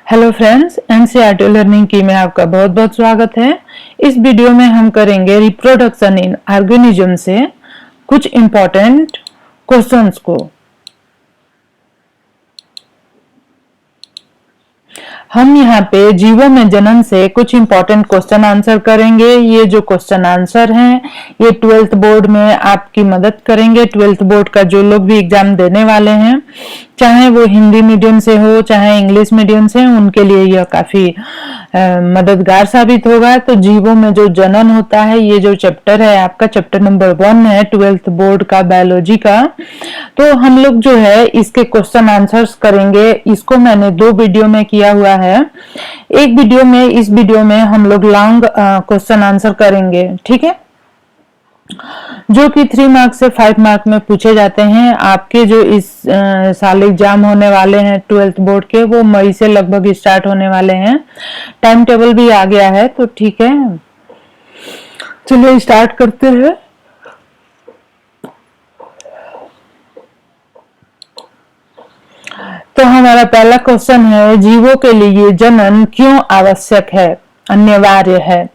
Hello friends, NCERT learning की में आपका बहुत बहुत स्वागत है। इस वीडियो में हम करेंगे रिप्रोडक्शन इन ऑर्गेनिज्म से कुछ इम्पोर्टेंट क्वेश्चंस को। हम यहाँ पे जीवों में जनन से कुछ इम्पोर्टेंट क्वेश्चन आंसर करेंगे। ये जो क्वेश्चन आंसर हैं ये 12th बोर्ड में आपकी मदद करेंगे। 12th बोर्ड का जो लोग भी एग्जाम देने वाले हैं, चाहे वो हिंदी मीडियम से हो चाहे इंग्लिश मीडियम से, उनके लिए यह काफी मददगार साबित होगा। तो जीवों में जो जनन होता है, ये जो चैप्टर है आपका चैप्टर नंबर 1 है 12th बोर्ड का बायोलॉजी का। तो हम लोग जो है इसके क्वेश्चन आंसर्स करेंगे। इसको मैंने 2 वीडियो में किया हुआ है। एक वीडियो में, इस वीडियो में हम लोग लॉन्ग क्वेश्चन आंसर करेंगे, ठीक है, जो कि 3 मार्क से 5 मार्क में पूछे जाते हैं। आपके जो इस साल एग्जाम होने वाले हैं 12th बोर्ड के, वो मई से लगभग स्टार्ट होने वाले हैं। टाइम टेबल भी आ गया है, तो ठीक है, चलिए स्टार्ट करते हैं। तो हमारा पहला क्वेश्चन है, जीवों के लिए जनन क्यों आवश्यक है, अनिवार्य है।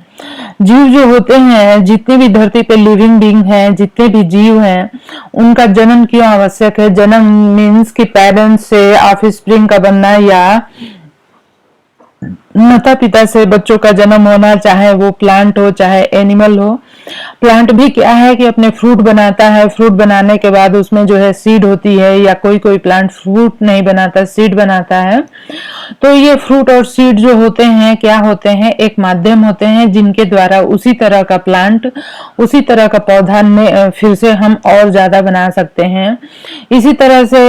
जीव जो होते हैं, जितनी भी धरती पे लिविंग बीइंग हैं, जितने भी जीव हैं, उनका जनन क्यों आवश्यक है। जनन मीन्स कि पेरेंट्स से ऑफस्प्रिंग का बनना या माता पिता से बच्चों का जन्म होना, चाहे वो प्लांट हो चाहे एनिमल हो। प्लांट भी क्या है कि अपने फ्रूट बनाता है, फ्रूट बनाने के बाद उसमें जो है सीड होती है, या कोई कोई प्लांट फ्रूट नहीं बनाता, सीड बनाता है। तो ये फ्रूट और सीड जो होते हैं क्या होते हैं, एक माध्यम होते हैं जिनके द्वारा उसी तरह का प्लांट, उसी तरह का पौधा फिर से हम और ज्यादा बना सकते हैं। इसी तरह से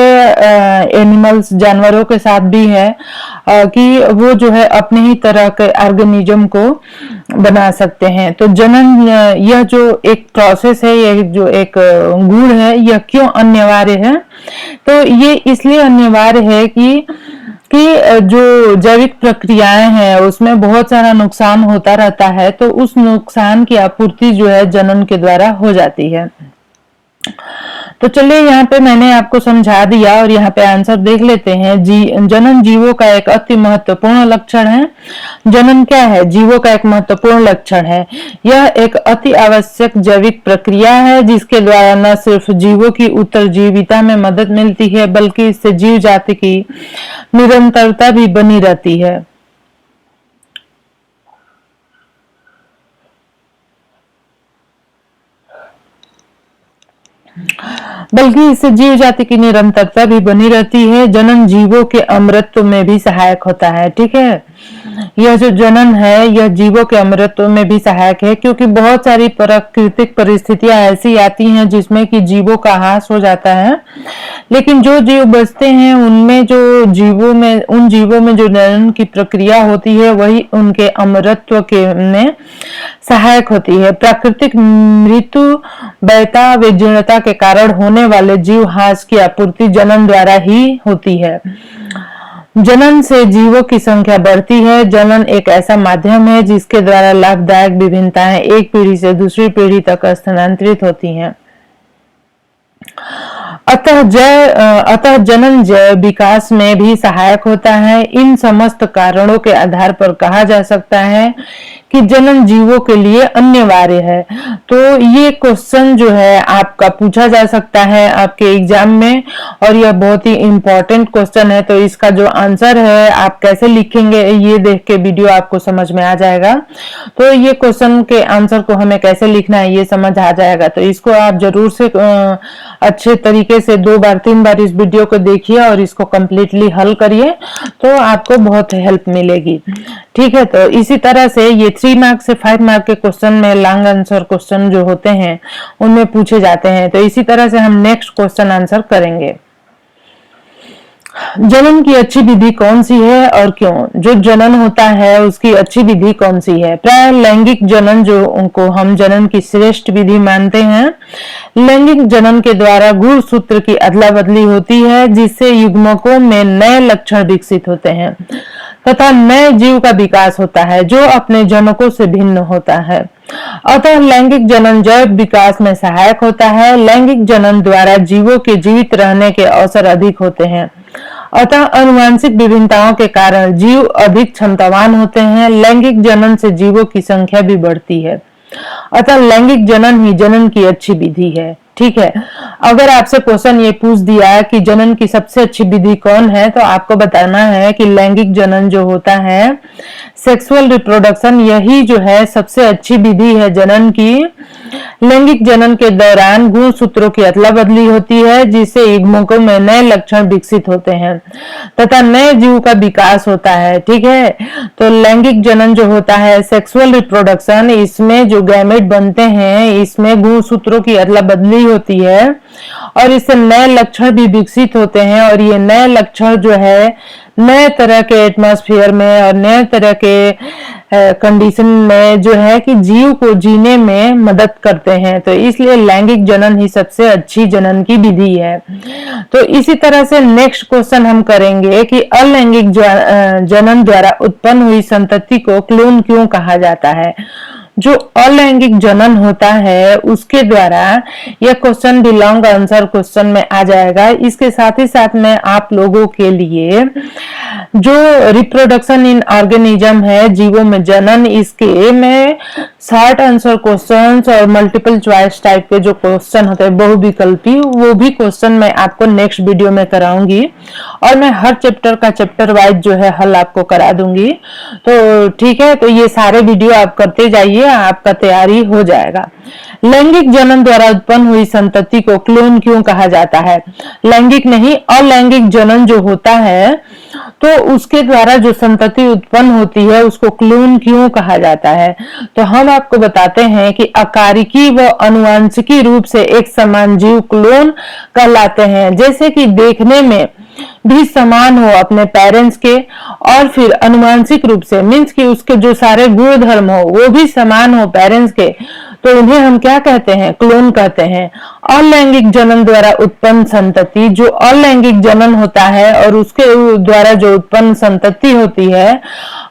एनिमल्स, जानवरों के साथ भी है कि वो जो है अपने ही तरह के ऑर्गेनिज्म को बना सकते हैं। तो जनन, यह जो एक प्रोसेस है, यह जो एक गुण है, यह क्यों अनिवार्य है। तो ये इसलिए अनिवार्य है कि जो जैविक प्रक्रियाएं हैं उसमें बहुत सारा नुकसान होता रहता है, तो उस नुकसान की आपूर्ति जो है जनन के द्वारा हो जाती है। तो चलिए यहाँ पे मैंने आपको समझा दिया और यहाँ पे आंसर देख लेते हैं। जनन जीवों का एक अति महत्वपूर्ण लक्षण है। जनन क्या है, जीवों का एक महत्वपूर्ण लक्षण है। यह एक अति आवश्यक जैविक प्रक्रिया है जिसके द्वारा न सिर्फ जीवों की उत्तरजीविता में मदद मिलती है, बल्कि इससे जीव जाति की निरंतरता भी बनी रहती है। बल्कि इससे जीव जाति की निरंतरता भी बनी रहती है। जनन जीवों के अमरत्व में भी सहायक होता है, ठीक है। यह जो जनन है यह जीवों के अमरत्व में भी सहायक है, क्योंकि बहुत सारी प्राकृतिक परिस्थितियां ऐसी आती हैं जिसमें कि जीवों का ह्रास हो जाता है, लेकिन जो जीव बचते हैं उनमें जो उन जीवों में जो जनन की प्रक्रिया होती है वही उनके अमरत्व के में सहायक होती है। प्राकृतिक मृत्यु, वैता व जीर्णता के कारण होने वाले जीव ह्रास की आपूर्ति जनन द्वारा ही होती है। जनन से जीवों की संख्या बढ़ती है। जनन एक ऐसा माध्यम है जिसके द्वारा लाभदायक विभिन्नताएं एक पीढ़ी से दूसरी पीढ़ी तक स्थानांतरित होती हैं। अतः जनन जैव विकास में भी सहायक होता है। इन समस्त कारणों के आधार पर कहा जा सकता है कि जनन जीवों के लिए अनिवार्य है। तो ये क्वेश्चन जो है आपका पूछा जा सकता है आपके एग्जाम में, और यह बहुत ही इम्पोर्टेंट क्वेश्चन है। तो इसका जो आंसर है आप कैसे लिखेंगे, ये देख के वीडियो आपको समझ में आ जाएगा। तो ये क्वेश्चन के आंसर को हमें कैसे लिखना है ये समझ आ जाएगा। तो इसको आप जरूर से अच्छे तरीके से 2 बार 3 बार इस वीडियो को देखिए और इसको कम्प्लीटली हल करिए, तो आपको बहुत हेल्प मिलेगी, ठीक है। तो इसी तरह से ये 3 मार्क से 5 मार्क के क्वेश्चन में लॉन्ग आंसर क्वेश्चन जो होते हैं उनमें पूछे जाते हैं। तो इसी तरह से हम नेक्स्ट क्वेश्चन आंसर करेंगे। जनन की अच्छी विधि कौन सी है और क्यों। जो जनन होता है उसकी अच्छी विधि कौन सी है। प्राय लैंगिक जनन जो उनको हम जनन की श्रेष्ठ विधि मानते हैं। लैंगिक जनन के द्वारा गुणसूत्र की अदला बदली होती है, जिससे युग्मकों में नए लक्षण विकसित होते हैं तथा नए जीव का विकास होता है जो अपने जनकों से भिन्न होता है। अतः लैंगिक जनन जैव विकास में सहायक होता है। लैंगिक जनन द्वारा जीवों के जीवित रहने के अवसर अधिक होते हैं। अतः अनुवांशिक विभिन्नताओं के कारण जीव अधिक क्षमतावान होते हैं। लैंगिक जनन से जीवों की संख्या भी बढ़ती है। अतः लैंगिक जनन ही जनन की अच्छी विधि है। ठीक है, अगर आपसे क्वेश्चन ये पूछ दिया कि जनन की सबसे अच्छी विधि कौन है, तो आपको बताना है कि लैंगिक जनन जो होता है, सेक्सुअल रिप्रोडक्शन, यही जो है सबसे अच्छी विधि है जनन की। लैंगिक जनन के दौरान गुणसूत्रों की अदला बदली होती है, जिससे युग्मकों में नए लक्षण विकसित होते हैं तथा नए जीव का विकास होता है। ठीक है, तो लैंगिक जनन जो होता है, सेक्सुअल रिप्रोडक्शन, इसमें जो गैमेट बनते हैं, इसमें गुणसूत्रों की अदला बदली होती है और इससे नए लक्षण भी विकसित होते हैं। और ये नए लक्षण जो है नए तरह के एटमॉस्फेयर में और नए तरह के कंडीशन में जो है कि जीव को जीने में मदद करते हैं। तो इसलिए लैंगिक जनन ही सबसे अच्छी जनन की विधि है। तो इसी तरह से नेक्स्ट क्वेश्चन हम करेंगे कि अलैंगिक जनन द्वारा उत्पन्न हुई संतति को क्लोन क्यों कहा जाता है। जो अलैंगिक जनन होता है उसके द्वारा, यह क्वेश्चन भी लॉन्ग आंसर क्वेश्चन में आ जाएगा। इसके साथ ही साथ में आप लोगों के लिए जो रिप्रोडक्शन इन ऑर्गेनिज्म है, जीवों में जनन, इसके में शॉर्ट आंसर क्वेश्चंस और मल्टीपल चॉइस टाइप के जो क्वेश्चन होते हैं बहुविकल्पी, वो भी क्वेश्चन मैं आपको नेक्स्ट वीडियो में कराऊंगी और मैं हर चैप्टर का चैप्टर वाइज जो है हल आपको करा दूंगी। तो ठीक है, तो ये सारे वीडियो आप करते जाइए, आपका तैयारी हो जाएगा। लैंगिक जनन द्वारा उत्पन्न हुई संतति को क्लोन क्यों कहा जाता है। लैंगिक नहीं, अलैंगिक जनन जो होता है तो उसके द्वारा जो संतति उत्पन्न होती है उसको क्लोन क्यों कहा जाता है। तो हम आपको बताते हैं कि अकारिकी व अनुवांशिकी रूप से एक समान जीव क्लोन कहलाते हैं। जैसे कि देखने में भी समान हो अपने पेरेंट्स के और फिर अनुवांशिक रूप से मीन्स कि उसके जो सारे गुण धर्म हो वो भी समान हो पेरेंट्स के, तो उन्हें हम क्या कहते हैं, क्लोन कहते हैं। अलैंगिक जनन द्वारा उत्पन्न संतति, जो अलैंगिक जनन होता है और उसके द्वारा जो उत्पन्न संतति होती है,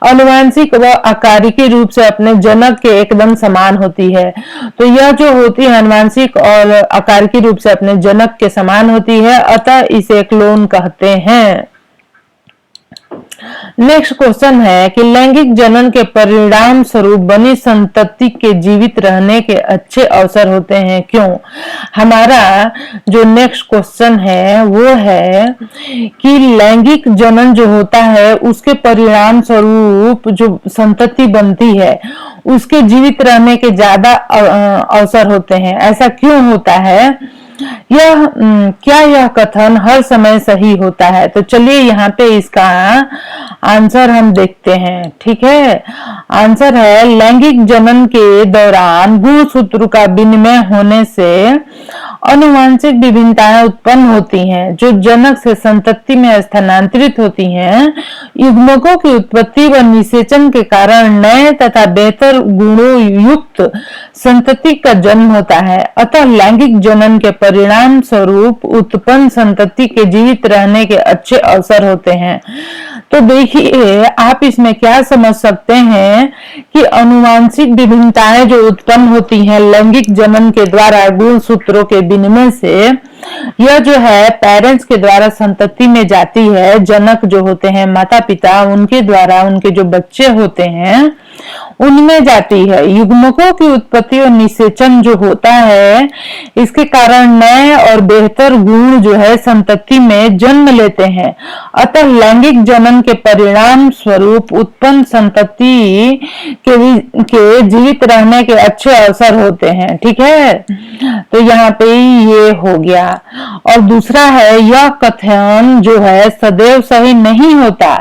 अनुवांशिक व अकारिकी रूप से अपने जनक के एकदम समान होती है। तो यह जो होती है अनुवांशिक और अकारिकी रूप से अपने जनक के समान होती है, अतः इसे क्लोन कहते हैं। नेक्स्ट क्वेश्चन है कि लैंगिक जनन के परिणाम स्वरूप बनी संतति के जीवित रहने के अच्छे अवसर होते हैं, क्यों। हमारा जो नेक्स्ट क्वेश्चन है वो है कि लैंगिक जनन जो होता है उसके परिणाम स्वरूप जो संतति बनती है उसके जीवित रहने के ज्यादा अवसर होते हैं। ऐसा क्यों होता है, क्या यह कथन हर समय सही होता है। तो चलिए यहाँ पे इसका आंसर हम देखते हैं। ठीक है, आंसर है लैंगिक जनन के दौरान गुणसूत्र का विनिमय होने से अनुवांशिक विभिन्नताएं उत्पन्न होती हैं जो जनक से संतति में स्थानांतरित होती हैं। युग्मकों की उत्पत्ति व निषेचन के कारण नए तथा बेहतर गुणों युक्त संतति का जन्म होता है। अतः लैंगिक जनन के परिणाम स्वरूप उत्पन्न संतति के जीवित रहने के अच्छे अवसर होते हैं। तो देखिए आप इसमें क्या समझ सकते हैं कि अनुवांशिक विभिन्नताएं जो उत्पन्न होती हैं लैंगिक जनन के द्वारा गुणसूत्रों के विनिमय से, यह जो है पेरेंट्स के द्वारा संतति में जाती है। जनक जो होते हैं माता पिता, उनके द्वारा उनके जो बच्चे होते हैं उनमें जाती है। युग्मकों की उत्पत्ति और निषेचन जो होता है इसके कारण नए और बेहतर गुण जो है संतति में जन्म लेते हैं। अतः लैंगिक जनन के परिणाम स्वरूप उत्पन्न संतति के जीवित रहने के अच्छे अवसर होते हैं। ठीक है, तो यहाँ पे ये हो गया। और दूसरा है यह कथन जो है सदैव सही नहीं होता।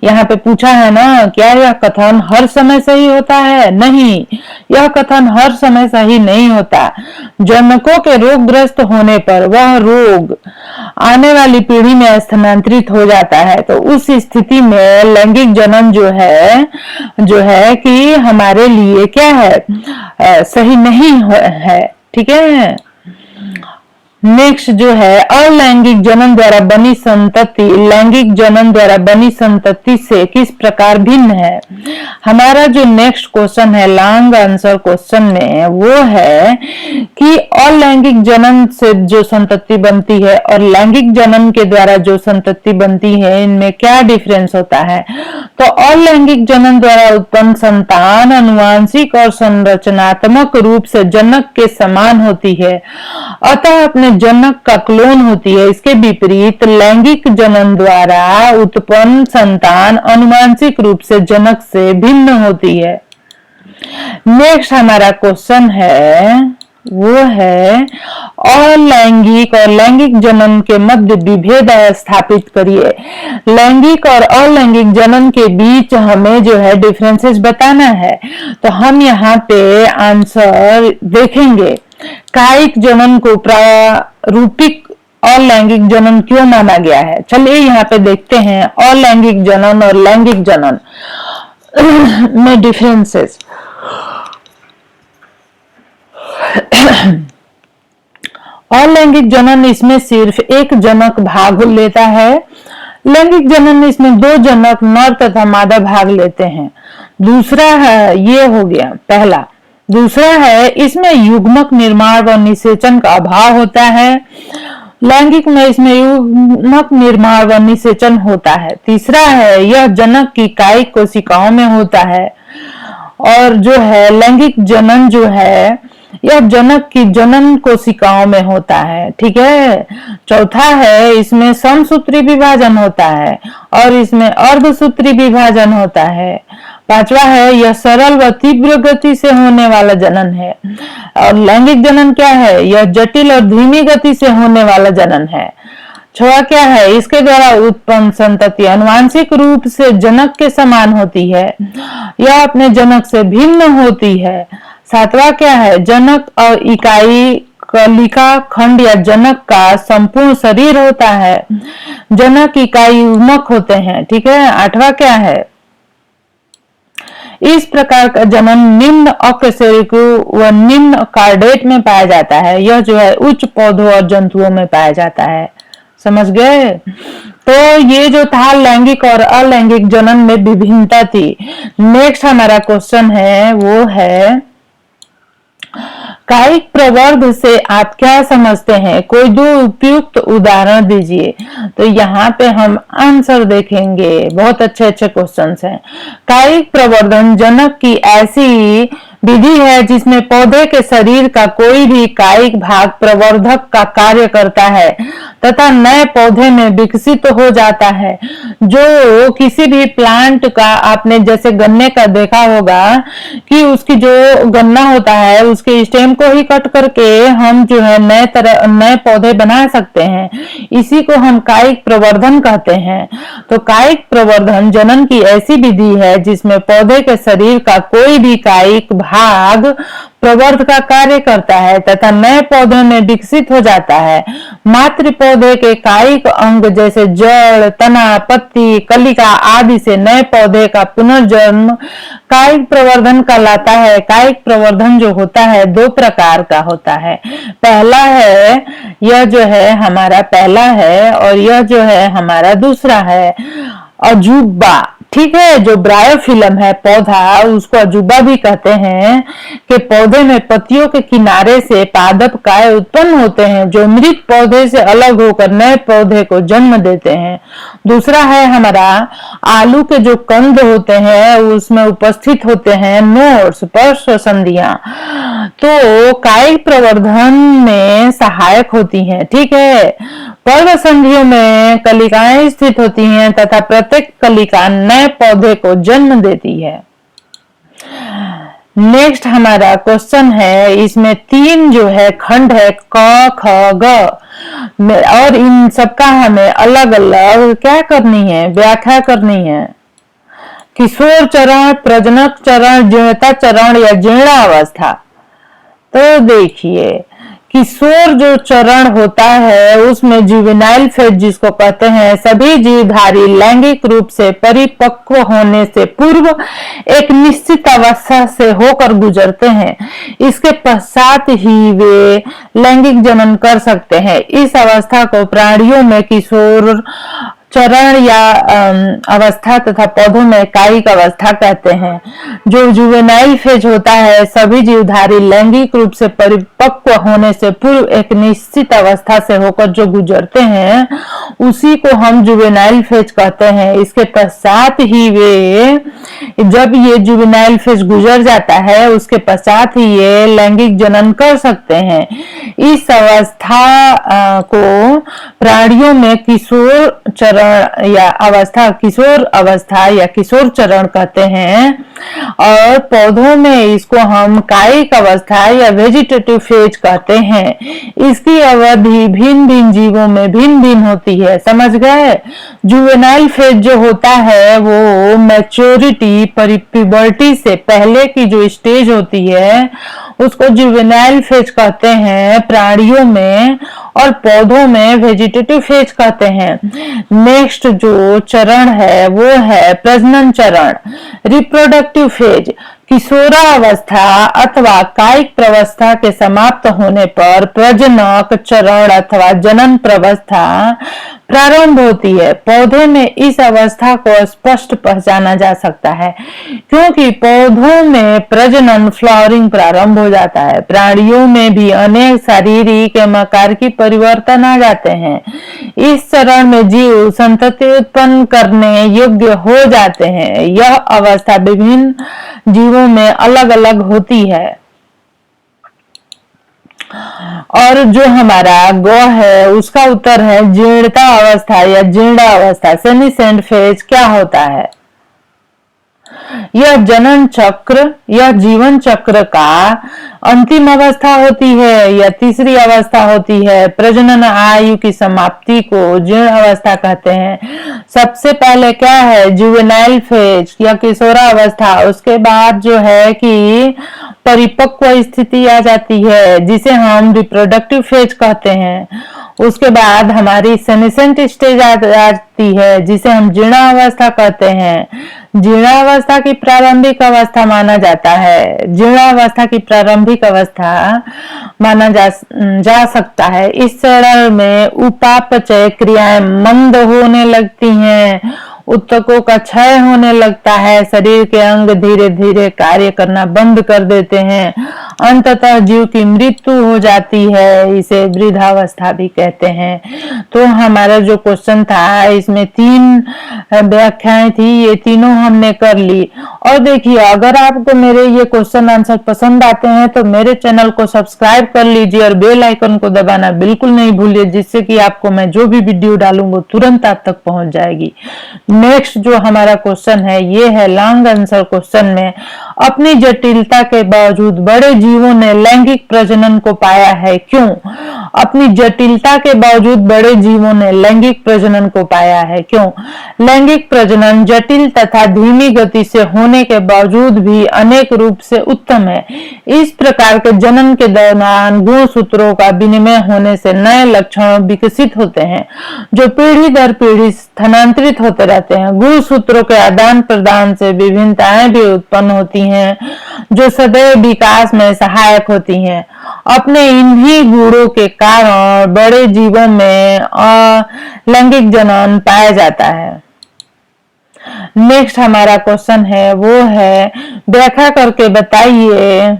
यहाँ पे पूछा है ना, क्या यह कथन हर समय सही होता है। नहीं, यह कथन हर समय सही नहीं होता। जनकों के रोगग्रस्त होने पर वह रोग आने वाली पीढ़ी में स्थानांतरित हो जाता है। तो उस स्थिति में लैंगिक जनन जो है कि हमारे लिए क्या है, सही नहीं है। ठीक है, नेक्स्ट जो है अलैंगिक जनन द्वारा बनी संतति लैंगिक जनन द्वारा बनी संतति से किस प्रकार भिन्न है। हमारा जो नेक्स्ट क्वेश्चन है लॉन्ग आंसर क्वेश्चन में वो है कि अलैंगिक जनन से जो संतति बनती है और लैंगिक जनन के द्वारा जो संतति बनती है इनमें क्या डिफरेंस होता है। तो अलैंगिक जनन द्वारा उत्पन्न संतान आनुवंशिक और संरचनात्मक रूप से जनक के समान होती है, अतः अपने जनक का क्लोन होती है। इसके विपरीत लैंगिक जनन द्वारा उत्पन्न संतान आनुवंशिक रूप से जनक से भिन्न होती है। नेक्स्ट हमारा क्वेश्चन है वो है अलैंगिक और लैंगिक जनन के मध्य विभेद स्थापित करिए। लैंगिक और अलैंगिक जनन के बीच हमें जो है डिफरेंसेस बताना है। तो हम यहाँ पे आंसर देखेंगे कायिक जनन को प्रारूपिक अलैंगिक जनन क्यों माना गया है। चलिए यहाँ पे देखते हैं अलैंगिक जनन और लैंगिक जनन में डिफरेंसेस। अलैंगिक जनन इसमें सिर्फ एक जनक भाग लेता है। लैंगिक जनन इसमें दो जनक नर तथा मादा भाग लेते हैं। दूसरा है ये हो गया पहला। दूसरा है इसमें युग्मक निर्माण व निषेचन का अभाव होता है। लैंगिक में इसमें युग्मक निर्माण व निषेचन होता है। तीसरा है यह जनक की कायिक कोशिकाओं में होता है और जो है लैंगिक जनन जो है यह जनक की जनन कोशिकाओं में होता है। ठीक है। चौथा है इसमें समसूत्री विभाजन होता है और इसमें अर्धसूत्री विभाजन होता है। पांचवा है यह सरल व तीव्र गति से होने वाला जनन है और लैंगिक जनन क्या है यह जटिल और धीमी गति से होने वाला जनन है। छठवां क्या है इसके द्वारा उत्पन्न संतति आनुवंशिक रूप से जनक के समान होती है, यह अपने जनक से भिन्न होती है। सातवां क्या है जनक और इकाई कलिका खंड या जनक का संपूर्ण शरीर होता है। जनक इकाई युग्मक होते हैं। ठीक है। आठवां क्या है इस प्रकार का जनन निम्न अकशेरुकी व निम्न कार्डेट में पाया जाता है। यह जो है उच्च पौधों और जंतुओं में पाया जाता है। समझ गए। तो ये जो था लैंगिक और अलैंगिक जनन में विभिन्नता थी। नेक्स्ट हमारा क्वेश्चन है वो है कायिक प्रवर्ध से आप क्या समझते हैं, कोई दो उपयुक्त उदाहरण दीजिए। तो यहाँ पे हम आंसर देखेंगे। बहुत अच्छे अच्छे क्वेश्चंस हैं। कायिक प्रवर्धन जनक की ऐसी विधि है जिसमें पौधे के शरीर का कोई भी कायिक भाग प्रवर्धक का कार्य करता है तथा नए पौधे में विकसित हो जाता है। जो किसी भी प्लांट का आपने जैसे गन्ने का देखा होगा कि उसकी जो गन्ना होता है उसके स्टेम को ही कट करके हम जो है नए पौधे बना सकते हैं। इसी को हम कायिक प्रवर्धन कहते हैं। तो कायिक प्रवर्धन जनन की ऐसी विधि है जिसमें पौधे के शरीर का कोई भी कायिक भाग प्रवर्ध का कार्य करता है तथा नए पौधे में विकसित हो जाता है। मातृ पौधे के कायिक अंग जैसे जड़, तना, पत्ती, कलिका आदि से नए पौधे का पुनर्जन्म कायिक प्रवर्धन कहलाता है। कायिक प्रवर्धन जो होता है दो प्रकार का होता है। पहला है यह जो है हमारा पहला है और यह जो है हमारा दूसरा है अजूबा। ठीक है। जो ब्रायोफिलम है पौधा उसको अजूबा भी कहते हैं कि पौधे में पत्तियों के किनारे से पादप काय उत्पन्न होते हैं जो मृत पौधे से अलग होकर नए पौधे को जन्म देते हैं। दूसरा है हमारा आलू के जो कंद होते हैं उसमें उपस्थित होते हैं नोड्स पर्श संधियां, तो कायिक प्रवर्धन में सहायक होती हैं। ठीक है। पर्व संधियों में कलिकाएं स्थित होती हैं तथा प्रत्येक कलिका नए पौधे को जन्म देती है। नेक्स्ट हमारा क्वेश्चन है इसमें तीन जो है खंड है क ख ग और इन सबका हमें अलग अलग क्या करनी है व्याख्या करनी है। किशोर चरण, प्रजनक चरण, जीर्णता चरण या जीर्णावस्था। तो देखिए किशोर जो चरण होता है उसमें जुवेनाइल फेज जिसको कहते हैं, सभी जीवधारी लैंगिक रूप से परिपक्व होने से पूर्व एक निश्चित अवस्था से होकर गुजरते हैं। इसके पश्चात ही वे लैंगिक जनन कर सकते हैं। इस अवस्था को प्राणियों में किशोर चरण या अवस्था तथा पौधों में कायिक अवस्था कहते हैं। जो जुवेनाइल फेज होता है सभी जीवधारी लैंगिक रूप से परिपक्व होने से पूर्व एक निश्चित अवस्था से होकर जो गुजरते हैं उसी को हम जुवेनाइल फेज कहते हैं। इसके पश्चात ही वे, जब ये जुवेनाइल फेज गुजर जाता है उसके पश्चात ही ये लैंगिक जनन कर सकते हैं। इस अवस्था को प्राणियों में किशोर चरण या अवस्था, किशोर अवस्था या किशोर चरण कहते हैं, और पौधों में इसको हम कायिक अवस्था या वेजिटेटिव फेज कहते हैं। इसकी अवधि भिन्न भिन्न जीवों में भिन्न भिन्न होती है, समझ गए। जुवेनाइल फेज जो होता है वो मैच्योरिटी, प्यूबर्टी से पहले की जो स्टेज होती है उसको जुवेनाइल फेज कहते हैं प्राणियों में, और पौधों में वेजिटेटिव फेज कहते हैं। नेक्स्ट जो चरण है वो है प्रजनन चरण, रिप्रोडक्टिव फेज। किशोरावस्था अथवा कायिक प्रवस्था के समाप्त होने पर प्रजनक चरण अथवा जनन प्रवस्था प्रारंभ होती है। पौधे में इस अवस्था को स्पष्ट पहचाना जा सकता है क्योंकि पौधों में प्रजनन, फ्लावरिंग प्रारंभ हो जाता है। प्राणियों में भी अनेक शारीरिक एवं आकार की परिवर्तन आ जाते हैं। इस चरण में जीव संतति उत्पन्न करने योग्य हो जाते हैं। यह अवस्था विभिन्न जीवों में अलग अलग होती है। और जो हमारा गौ है उसका उत्तर है जीर्णता अवस्था या जीर्ण अवस्था, सेनिसेंट फेज क्या होता है। यह जनन चक्र या जीवन चक्र का अंतिम अवस्था होती है या तीसरी अवस्था होती है। प्रजनन आयु की समाप्ति को जीर्ण अवस्था कहते हैं। सबसे पहले क्या है जुवेनाइल फेज या किशोरावस्था, उसके बाद जो है कि परिपक्व स्थिति आ जाती है जिसे हम रिप्रोडक्टिव फेज कहते हैं। उसके बाद हमारी सेनेसेंट स्टेज आ जाती है जिसे हम जीर्णावस्था कहते हैं। जीर्णावस्था की प्रारंभिक अवस्था माना जाता है, जीर्णावस्था की प्रारंभिक अवस्था माना जा सकता है। इस चरण में उपापचय क्रियाएं मंद होने लगती हैं, उत्तकों का क्षय होने लगता है, शरीर के अंग धीरे धीरे कार्य करना बंद कर देते हैं, अंततः जीव की मृत्यु हो जाती है। इसे वृद्धावस्था भी कहते हैं। तो हमारा जो क्वेश्चन था इसमें 3 व्याख्याएं थी, ये तीनों हमने कर ली। और देखिए अगर आपको मेरे ये क्वेश्चन आंसर पसंद आते हैं तो मेरे चैनल को सब्सक्राइब कर लीजिए और बेल आइकन को दबाना बिल्कुल नहीं भूलिए, जिससे कि आपको मैं जो भी वीडियो डालूंगा तुरंत आप तक पहुंच जाएगी। नेक्स्ट जो हमारा क्वेश्चन है ये है लॉन्ग आंसर क्वेश्चन में, अपनी जटिलता के बावजूद बड़े जीवों ने लैंगिक प्रजनन को पाया है, क्यों? अपनी जटिलता के बावजूद बड़े जीवों ने लैंगिक प्रजनन को पाया है, क्यों? लैंगिक प्रजनन जटिल तथा धीमी गति से होने के बावजूद भी अनेक रूप से उत्तम है। इस प्रकार के जनन के दौरान गुणसूत्रों का विनिमय होने से नए लक्षण विकसित होते हैं जो पीढ़ी दर पीढ़ी स्थानांतरित होते रहते हैं। गुणसूत्रों के आदान प्रदान से विभिन्नताएं भी उत्पन्न होती हैं जो सदैव विकास में सहायक होती हैं। अपने इन्हीं गुणों के कारण बड़े जीवों में लैंगिक जनन पाया जाता है। नेक्स्ट हमारा क्वेश्चन है वो है व्याख्या करके बताइए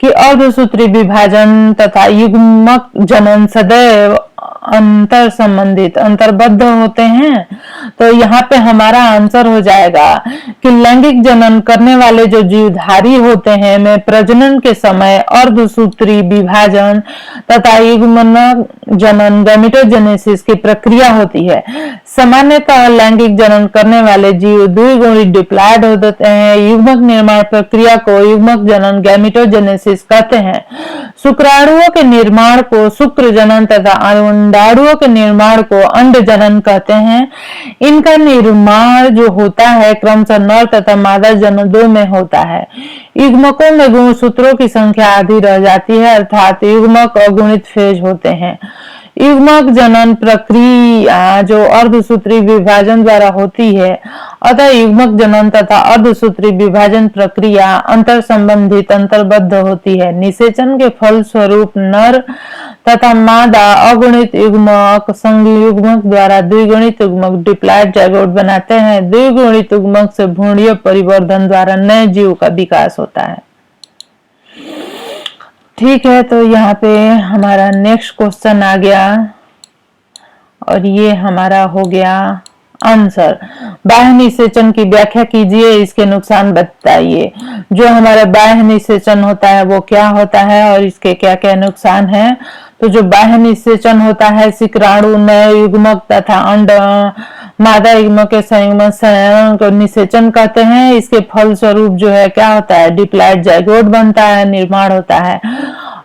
कि अर्धसूत्री विभाजन तथा युग्मक जनन सदैव अंतर संबंधित अंतर्बद्ध होते हैं। तो यहाँ पे हमारा आंसर हो जाएगा कि लैंगिक जनन करने वाले जो जीवधारी होते हैं में प्रजनन के समय अर्धसूत्री विभाजन तथा युग्मक जनन गैमेटोजेनेसिस की प्रक्रिया होती है। सामान्यतः लैंगिक जनन करने वाले जीव द्विगुणित डिप्लॉयड होते हैं। युग्मक निर्माण प्रक्रिया को युग्मक जनन गैमेटोजेनेसिस एनालिसिस कहते हैं। शुक्राणुओं के निर्माण को शुक्र जनन तथा अंडाणुओं के निर्माण को अंड जनन कहते हैं। इनका निर्माण जो होता है क्रमशः नर तथा मादा जननों में होता है। युग्मकों में गुणसूत्रों की संख्या आधी रह जाती है, अर्थात युग्मक अगुणित फेज होते हैं। युग्मक जनन प्रक्रिया जो अर्धसूत्री विभाजन द्वारा होती है, अतः युग्मक जनन तथा अर्धसूत्री विभाजन प्रक्रिया अंतर संबंधित अंतर्बद्ध होती है। निषेचन के फल स्वरूप नर तथा मादा अगुणित युग्मक संयुग्मक द्वारा द्विगुणित युग्मक डिप्लॉयड जाइगोट बनाते हैं। द्विगुणित युग्मक से भ्रूणीय परिवर्धन द्वारा नए जीव का विकास होता है। ठीक है, तो यहाँ पे हमारा नेक्स्ट क्वेश्चन आ गया और ये हमारा हो गया आंसर। बाह्य निषेचन की व्याख्या कीजिए, इसके नुकसान बताइए। जो हमारा बाह्य निषेचन होता है वो क्या होता है और इसके क्या क्या नुकसान है। तो जो बाह्य निषेचन होता है शुक्राणु नए युग्मक तथा अंड मादा युग्मक के संयुग्मन को निषेचन कहते हैं। इसके फल स्वरूप जो है क्या होता है डिप्लॉयड जाइगोट बनता है, निर्माण होता है।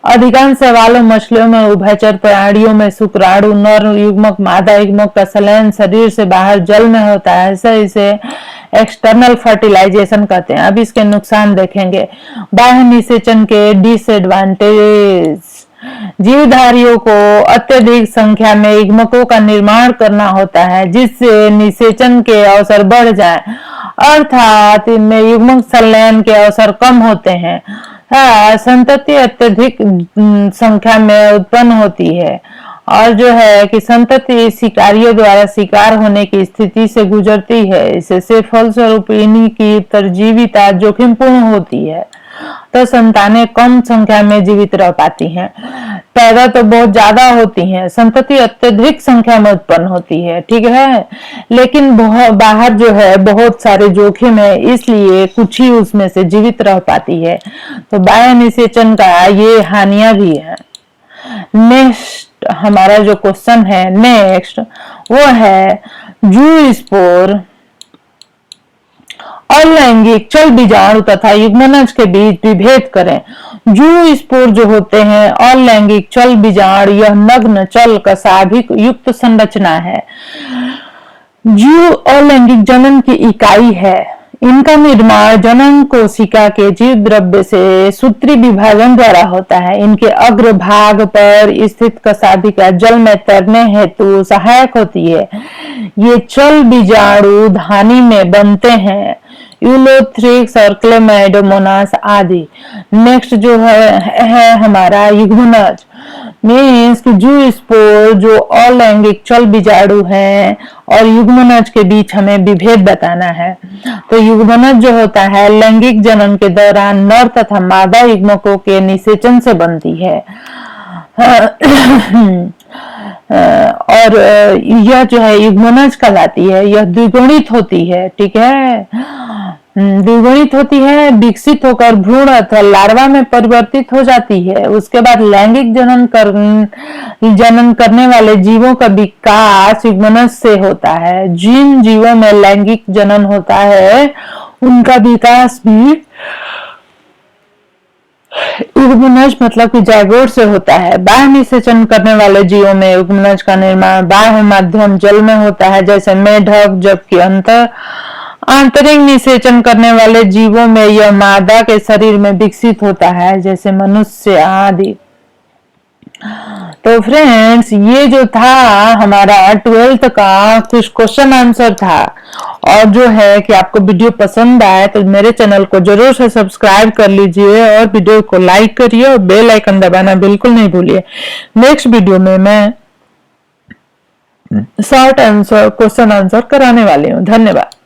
अधिकांश शैवालों मछलियों में उभयचर प्राणियों में शुक्राणु नर युग्मक मादा युग्मक का संलयन शरीर से बाहर जल में होता है, इसे एक्सटर्नल फर्टिलाइजेशन कहते हैं। अब इसके नुकसान देखेंगे। बाह्य निषेचन के डिसएडवांटेज, जीवधारियों को अत्यधिक संख्या में युग्मकों का निर्माण करना होता है जिससे निषेचन के अवसर बढ़ जाए, अर्थात इनमें युग्मक संलयन के अवसर कम होते हैं। संतति अत्यधिक संख्या में उत्पन्न होती है और जो है कि संतति शिकारियों द्वारा शिकार होने की स्थिति से गुजरती है। इससे फलस्वरूप इनकी उत्तरजीविता जोखिमपूर्ण होती है, तो संतानें कम संख्या में जीवित रह पाती हैं। पैदा तो बहुत ज्यादा होती हैं, संतति अत्यधिक संख्या में उत्पन्न होती है, ठीक है, लेकिन बाहर जो है बहुत सारे जोखिम है, इसलिए कुछ ही उसमें से जीवित रह पाती है। तो बाह्य निषेचन का ये हानियां भी है। नेक्स्ट हमारा जो क्वेश्चन है नेक्स्ट वो है जूस्पोर अलैंगिक चल बीजाणु तथा युग्मनज के बीच विभेद करें। जूस्पोर जो होते हैं अलैंगिक चल बीजाणु, यह नग्न चल का साभिक युक्त संरचना है। जू अलैंगिक जनन की इकाई है। इनका निर्माण जनन कोशिका के जीव द्रव्य से सूत्री विभाजन द्वारा होता है। इनके अग्र भाग पर स्थित कशाभिका जल में तैरने हेतु सहायक होती है। ये चल बीजाणु धानी में बनते हैं, यूलोथ्रिक्स और क्लेमाइडोमोनास आदि। नेक्स्ट जो है हमारा युग्मनज, मीन्स कि जूस्पोर जो अलैंगिक चल बीजाणु है और युग्मनज के बीच हमें विभेद बताना है। तो युग्मनज जो होता है लैंगिक जनन के दौरान नर तथा मादा युग्मकों के निषेचन से बनती है और यह जो है युग्मनज कहलाती है। यह द्विगुणित होती है, ठीक है, द्विगुणित होती है, विकसित होकर भ्रूण अथवा लार्वा में परिवर्तित हो जाती है। उसके बाद लैंगिक जनन करने वाले जीवों का विकास युग्मनज से होता है। जिन जीवों में लैंगिक जनन होता है उनका विकास भी युग्मनज मतलब कि जाइगोट से होता है। बाह्य निषेचन करने वाले जीवों में युग्मनज का निर्माण बाह्य माध्यम जल में होता है, जैसे मेढक, जबकि आंतरिक निषेचन करने वाले जीवों में यह मादा के शरीर में विकसित होता है, जैसे मनुष्य आदि। तो फ्रेंड्स ये जो था हमारा 12th का कुछ क्वेश्चन आंसर था। और जो है कि आपको वीडियो पसंद आए तो मेरे चैनल को जरूर से सब्सक्राइब कर लीजिए और वीडियो को लाइक करिए और बेल आइकन दबाना बिल्कुल नहीं भूलिए। नेक्स्ट वीडियो में मैं शॉर्ट आंसर क्वेश्चन आंसर कराने वाली हूँ। धन्यवाद।